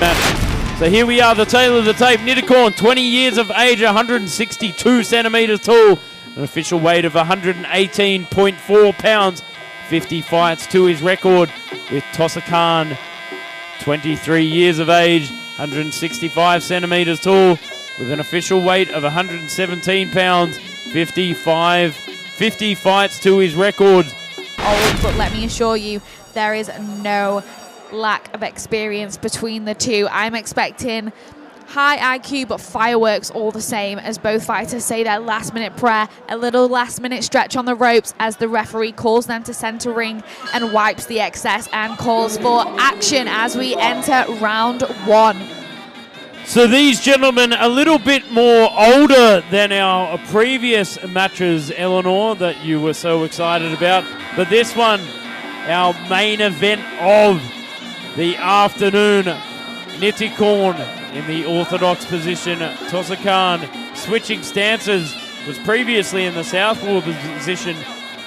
match. So here we are, the tail of the tape. Nithikorn, 20 years of age, 162 centimeters tall, an official weight of 118.4 pounds, 50 fights to his record, with Tossakan, 23 years of age, 165 centimeters tall, with an official weight of 117 pounds, 50 fights to his record. Old, but let me assure you, there is no lack of experience between the two. I'm expecting high IQ but fireworks all the same, as both fighters say their last minute prayer, a little last minute stretch on the ropes as the referee calls them to center ring and wipes the excess and calls for action as we enter round one. So these gentlemen a little bit more older than our previous matches, Eleanor, that you were so excited about. But this one, our main event of the afternoon, Nithikorn in the orthodox position, Tossakan switching stances, was previously in the southpaw position,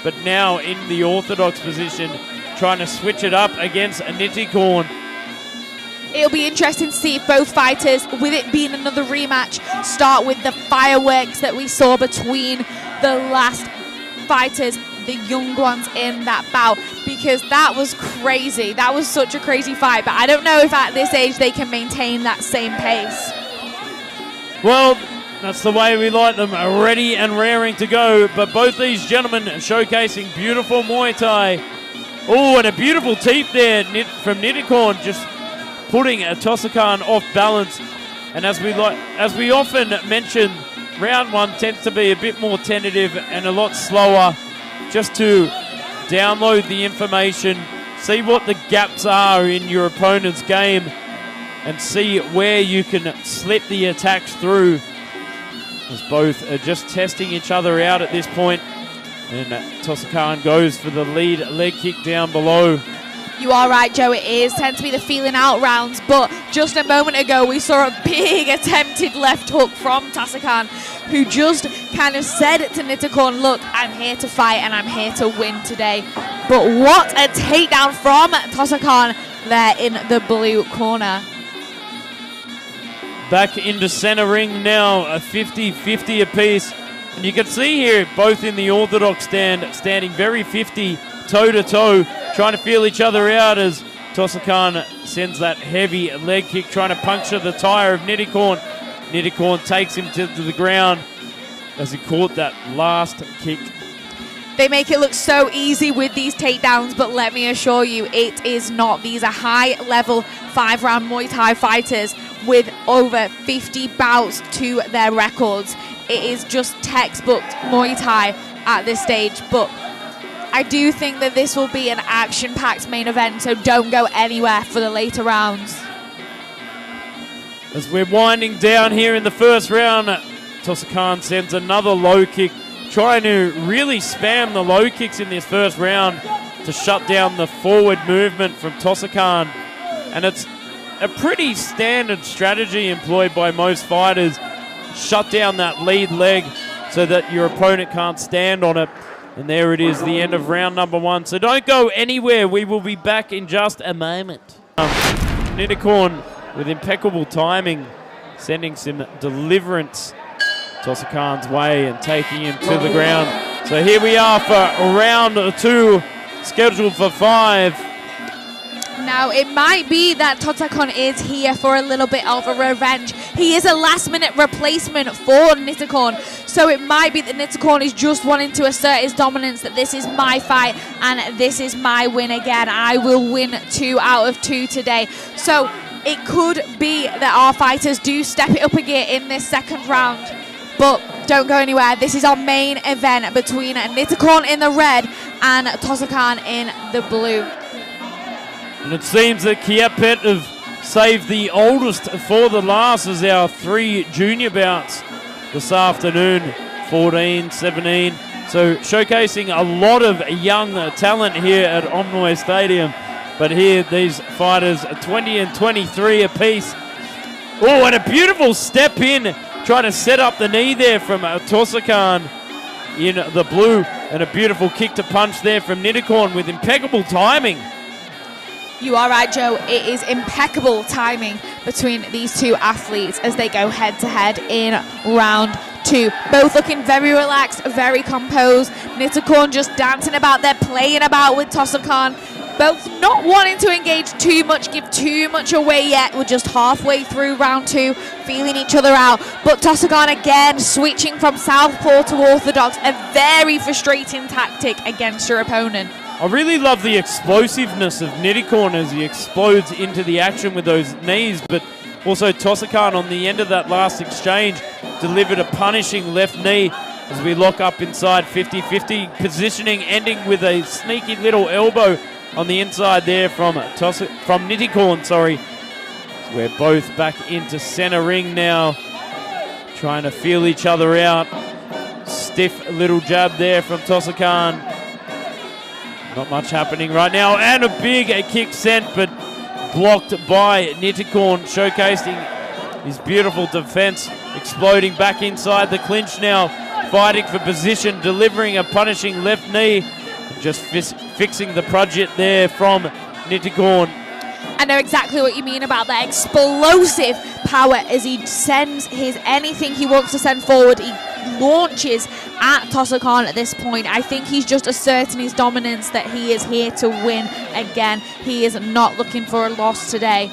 but now in the orthodox position, trying to switch it up against Nithikorn. It'll be interesting to see if both fighters, with it being another rematch, start with the fireworks that we saw between the last fighters, the young ones in that bout, because that was crazy. That was such a crazy fight, but I don't know if at this age they can maintain that same pace. Well, that's the way we like them, ready and raring to go, but both these gentlemen showcasing beautiful Muay Thai. Oh, and a beautiful teep there from Nithikorn, just putting Tossakan off balance. And as we often mention, round one tends to be a bit more tentative and a lot slower, just to download the information, see what the gaps are in your opponent's game, and see where you can slip the attacks through, as both are just testing each other out at this point. And Tossakan goes for the lead leg kick down below. You are right, Joe, it tends to be the feeling out rounds, but just a moment ago we saw a big attempted left hook from Tossakan, who just kind of said to Nithikorn, look, I'm here to fight and I'm here to win today. But what a takedown from Tossakan there in the blue corner. Back into center ring now, a 50-50 apiece. And you can see here, both in the orthodox stand, standing very 50 toe-to-toe, trying to feel each other out as Tossakan sends that heavy leg kick, trying to puncture the tire of Nithikorn. Nithikorn takes him to the ground as he caught that last kick. They make it look so easy with these takedowns, but let me assure you, it is not. These are high-level 5-round Muay Thai fighters with over 50 bouts to their records. It is just textbook Muay Thai at this stage, but I do think that this will be an action-packed main event, so don't go anywhere for the later rounds. As we're winding down here in the first round, Tossakan sends another low kick, trying to really spam the low kicks in this first round to shut down the forward movement from Tossakan. And it's a pretty standard strategy employed by most fighters. Shut down that lead leg so that your opponent can't stand on it. And there it is, the end of round number one. So don't go anywhere. We will be back in just a moment. Nithikorn with impeccable timing, sending some deliverance Tossakan's way and taking him to the ground. So here we are for round two, scheduled for 5. Now, it might be that Tossakan is here for a little bit of a revenge. He is a last-minute replacement for Nithikorn, so it might be that Nithikorn is just wanting to assert his dominance, that this is my fight and this is my win again. I will win 2 out of 2 today. So it could be that our fighters do step it up a gear in this second round, but don't go anywhere. This is our main event between Nithikorn in the red and Tossakan in the blue. And it seems that Kiatpetch have saved the oldest for the last, as our 3 junior bouts this afternoon, 14, 17. So showcasing a lot of young talent here at Omnoi Stadium. But here, these fighters are 20 and 23 apiece. Oh, and a beautiful step in, trying to set up the knee there from Tossakan in the blue. And a beautiful kick to punch there from Nithikorn with impeccable timing. You are right, Joe. It is impeccable timing between these two athletes as they go head-to-head in round 2. Both looking very relaxed, very composed. Nithikorn just dancing about there, playing about with Tossakan. Both not wanting to engage too much, give too much away yet. We're just halfway through round 2, feeling each other out. But Tossakan again switching from southpaw to orthodox, a very frustrating tactic against your opponent. I really love the explosiveness of Nithikorn as he explodes into the action with those knees, but also Tossakan on the end of that last exchange delivered a punishing left knee as we lock up inside 50-50 positioning, ending with a sneaky little elbow on the inside there from Nithikorn, sorry. We're both back into center ring now, trying to feel each other out. Stiff little jab there from Tossakan. Not much happening right now, and a big kick sent, but blocked by Nithikorn, showcasing his beautiful defense, exploding back inside the clinch now, fighting for position, delivering a punishing left knee, just fixing the project there from Nithikorn. I know exactly what you mean about that explosive power as he sends anything he wants to send forward. He launches at Tossakan at this point. I think he's just asserting his dominance, that he is here to win again. He is not looking for a loss today.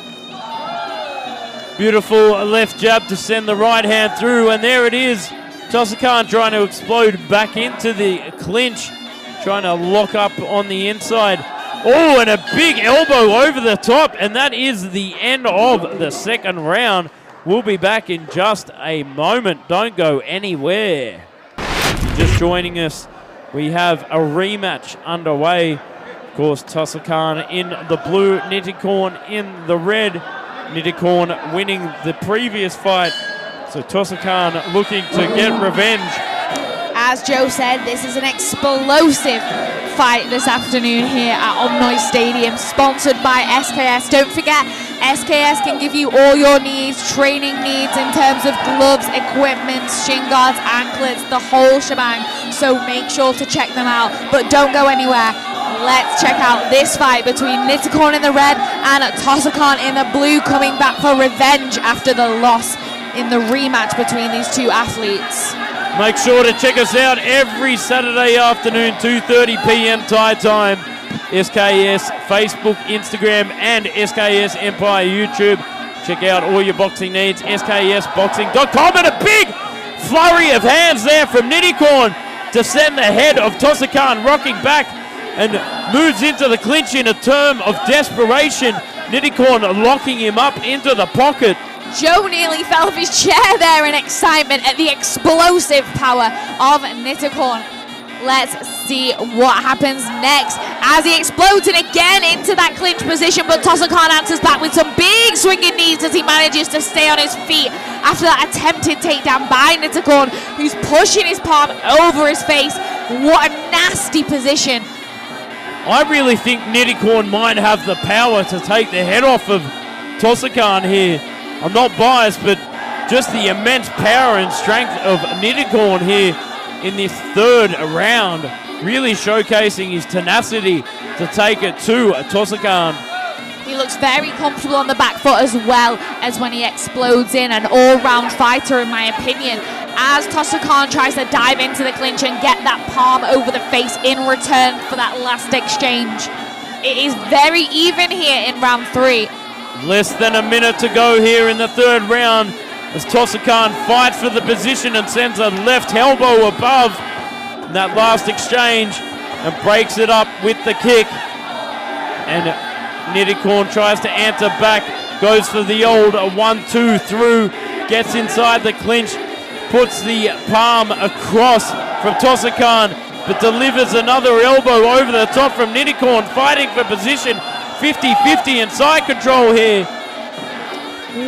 Beautiful left jab to send the right hand through, and there it is. Tossakan trying to explode back into the clinch, trying to lock up on the inside. Oh, and a big elbow over the top, and that is the end of the second round. We'll be back in just a moment. Don't go anywhere. Just joining us, we have a rematch underway. Of course, Tossakan in the blue, Nithikorn in the red. Nithikorn winning the previous fight. So Tossakan looking to get revenge. As Joe said, this is an explosive fight this afternoon here at Omnoi Stadium, sponsored by SKS. Don't forget, SKS can give you all your needs, training needs in terms of gloves, equipment, shin guards, anklets, the whole shebang. So make sure to check them out. But don't go anywhere. Let's check out this fight between Nithikorn in the red and Tossakan in the blue, coming back for revenge after the loss in the rematch between these two athletes. Make sure to check us out every Saturday afternoon, 2:30 p.m. Thai time. SKS Facebook, Instagram, and SKS Empire YouTube. Check out all your boxing needs, sksboxing.com. And a big flurry of hands there from Nithikorn to send the head of Tossakan rocking back and moves into the clinch in a term of desperation. Nithikorn locking him up into the pocket. Joe nearly fell off his chair there in excitement at the explosive power of Nithikorn. Let's see what happens next as he explodes and again into that clinch position, but Tossakan answers back with some big swinging knees as he manages to stay on his feet after that attempted takedown by Nithikorn, who's pushing his palm over his face. What a nasty position. I really think Nithikorn might have the power to take the head off of Tossakan here. I'm not biased, but just the immense power and strength of Nithikorn here in this third round, really showcasing his tenacity to take it to Tossakan. He looks very comfortable on the back foot as well as when he explodes in. An all-round fighter, in my opinion, as Tossakan tries to dive into the clinch and get that palm over the face in return for that last exchange. It is very even here in round 3. Less than a minute to go here in the third round as Tossakan fights for the position and sends a left elbow above in that last exchange and breaks it up with the kick. And Nithikorn tries to answer back, goes for the old 1-2 through, gets inside the clinch, puts the palm across from Tossakan, but delivers another elbow over the top from Nithikorn, fighting for position. 50-50 and side control here.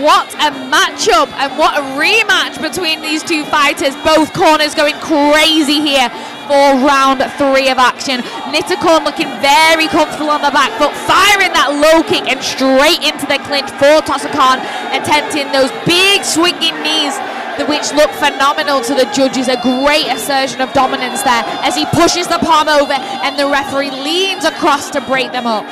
What a matchup and what a rematch between these two fighters. Both corners going crazy here for round 3 of action. Nithikorn looking very comfortable on the back foot, firing that low kick and straight into the clinch for Tossakan, attempting those big swinging knees, which look phenomenal to the judges. A great assertion of dominance there as he pushes the palm over and the referee leans across to break them up.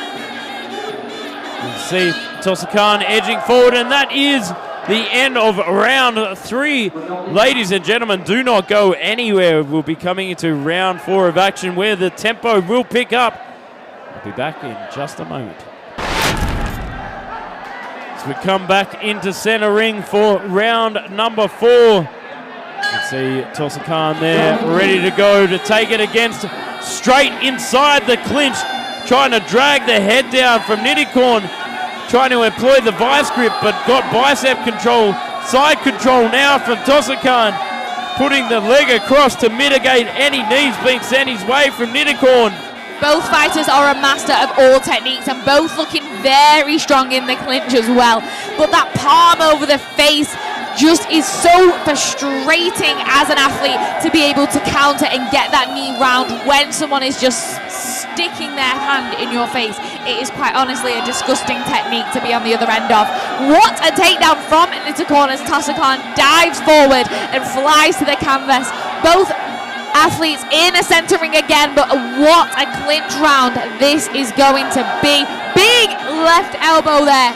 See Tossakan edging forward, and that is the end of round 3. Ladies and gentlemen, do not go anywhere. We'll be coming into round 4 of action where the tempo will pick up. I'll be back in just a moment. As we come back into center ring for round number 4. You can see Tossakan there ready to go to take it against straight inside the clinch, trying to drag the head down from Nithikorn, trying to employ the vice grip, but got bicep control, side control now from Tossakan, putting the leg across to mitigate any knees being sent his way from Nithikorn. Both fighters are a master of all techniques and both looking very strong in the clinch as well. But that palm over the face just is so frustrating as an athlete to be able to counter and get that knee round when someone is just sticking their hand in your face. It is quite honestly a disgusting technique to be on the other end of. What a takedown from Nithikorn as Tossakan dives forward and flies to the canvas. Both athletes in a center ring again, but what a clinch round this is going to be. Big left elbow there.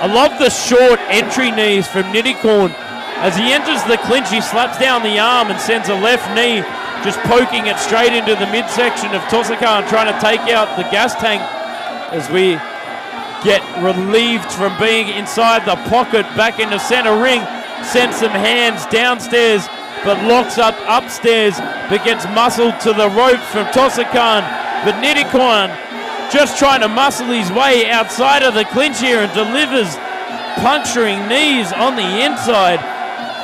I love the short entry knees from Nithikorn. As he enters the clinch, he slaps down the arm and sends a left knee, just poking it straight into the midsection of Tossakan, trying to take out the gas tank as we get relieved from being inside the pocket back into center ring. Sends some hands downstairs, but locks up upstairs, but gets muscled to the rope from Tossakan. But Nithikorn just trying to muscle his way outside of the clinch here and delivers puncturing knees on the inside.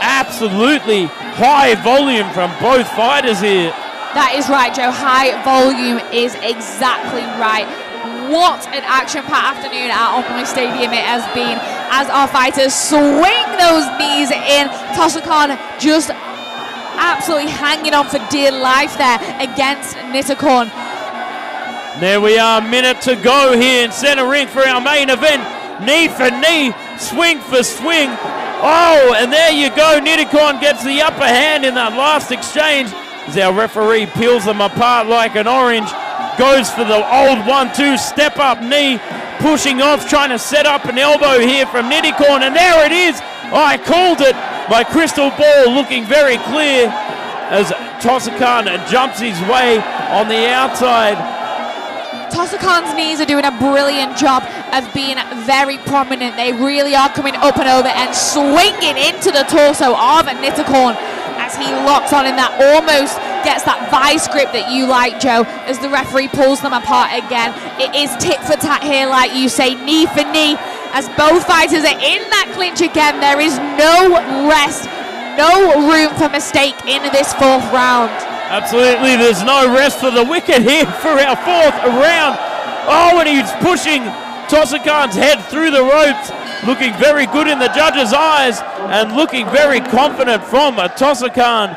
Absolutely high volume from both fighters here. That is right, Joe. High volume is exactly right. What an action-packed afternoon at Omnoi Stadium it has been as our fighters swing those knees in. Tossakan just absolutely hanging on for dear life there against Nithikorn. There we are, minute to go here in center ring for our main event. Knee for knee, swing for swing. Oh, and there you go. Nithikorn gets the upper hand in that last exchange as our referee peels them apart like an orange. Goes for the old 1-2 step-up knee, pushing off, trying to set up an elbow here from Nithikorn, and there it is. I called it. My crystal ball looking very clear as Tossakan jumps his way on the outside. Tossakan's knees are doing a brilliant job of being very prominent. They really are coming up and over and swinging into the torso of Nithikorn as he locks on in that, almost gets that vice grip that you like, Joe, as the referee pulls them apart again. It is tit for tat here, like you say, knee for knee, as both fighters are in that clinch again. There is no rest, no room for mistake in this 4th round. Absolutely, there's no rest for the wicket here for our 4th round. Oh, and he's pushing Tossakan's head through the ropes, looking very good in the judge's eyes and looking very confident from Tossakan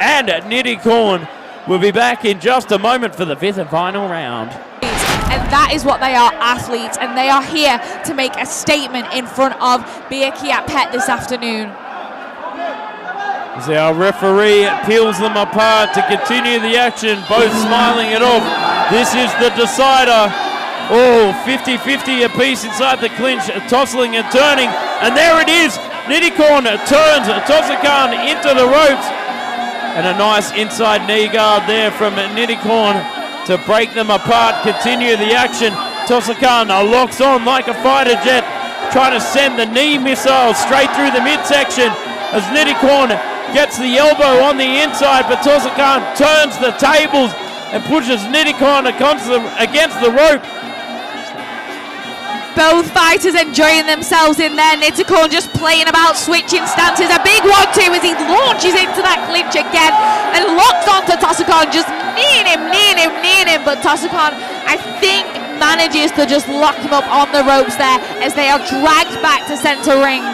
and Nithikorn. We'll be back in just a moment for the 5th and final round. And that is what they are, athletes, and they are here to make a statement in front of Kiatpetch this afternoon. As our referee peels them apart to continue the action, both smiling it off. This is the decider. Oh, 50-50 apiece inside the clinch, tossing and turning. And there it is. Nithikorn turns Tossakan into the ropes. And a nice inside knee guard there from Nithikorn to break them apart, continue the action. Tossakan locks on like a fighter jet, trying to send the knee missile straight through the midsection as Nithikorn gets the elbow on the inside, but Tossakan turns the tables and pushes Nithikorn against the rope. Both fighters enjoying themselves in there. Nithikorn just playing about, switching stances. A big 1-2 as he launches into that clinch again and locks onto Tossakan, just kneeing him. But Tossakan, I think, manages to just lock him up on the ropes there as they are dragged back to center ring.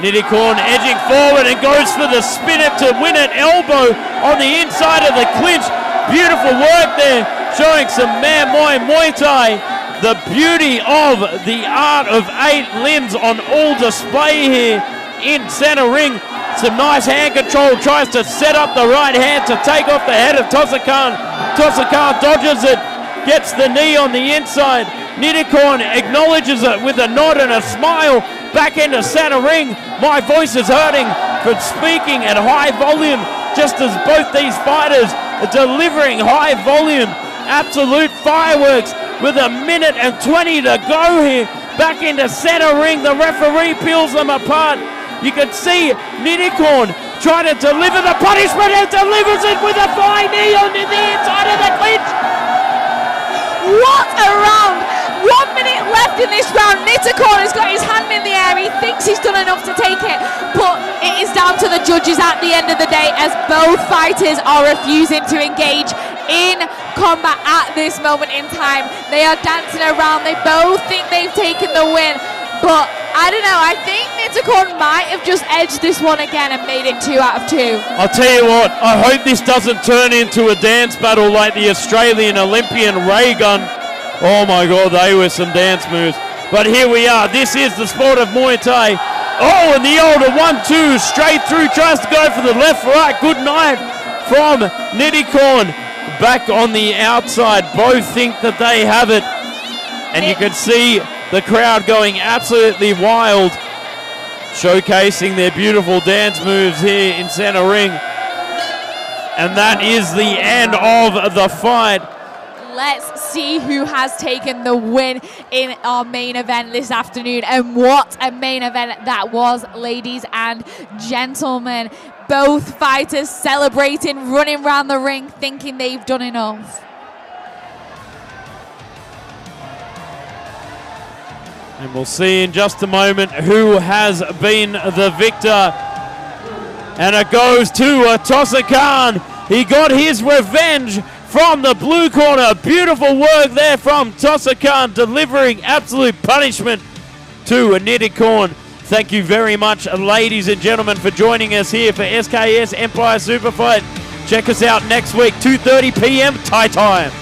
Nithikorn edging forward and goes for the spin it to win it elbow on the inside of the clinch. Beautiful work there, showing some Muay Thai. The beauty of the art of 8 limbs on all display here in center ring. Some nice hand control, tries to set up the right hand to take off the head of Tossakan. Tossakan dodges it, gets the knee on the inside. Nithikorn acknowledges it with a nod and a smile. Back into center ring. My voice is hurting for speaking at high volume, just as both these fighters are delivering high volume, absolute fireworks with 1:20 to go here. Back into center ring. The referee peels them apart. You can see Nithikorn trying to deliver the punishment and delivers it with a flying knee onto the inside of the clinch. What a round! 1 minute left in this round. Nithikorn has got his hand in the air. He thinks he's done enough to take it, but it is down to the judges at the end of the day, as both fighters are refusing to engage in combat at this moment in time. They are dancing around. They both think they've taken the win, but I don't know. I think Nithikorn might have just edged this one again and made it 2 out of 2. I'll tell you what, I hope this doesn't turn into a dance battle like the Australian Olympian Ray Gun. Oh my God, they were some dance moves. But here we are. This is the sport of Muay Thai. Oh, and the older 1-2 straight through. Tries to go for the left right. Good night from Nithikorn. Back on the outside. Both think that they have it. And you can see the crowd going absolutely wild, showcasing their beautiful dance moves here in center ring. And that is the end of the fight. Let's see who has taken the win in our main event this afternoon. And what a main event that was, ladies and gentlemen. Both fighters celebrating, running around the ring, thinking they've done enough. And we'll see in just a moment who has been the victor. And it goes to Tossakan. He got his revenge from the blue corner. Beautiful work there from Tossakan, delivering absolute punishment to Nithikorn. Thank you very much, ladies and gentlemen, for joining us here for SKS Empire Superfight. Check us out next week, 2:30 p.m. Thai time.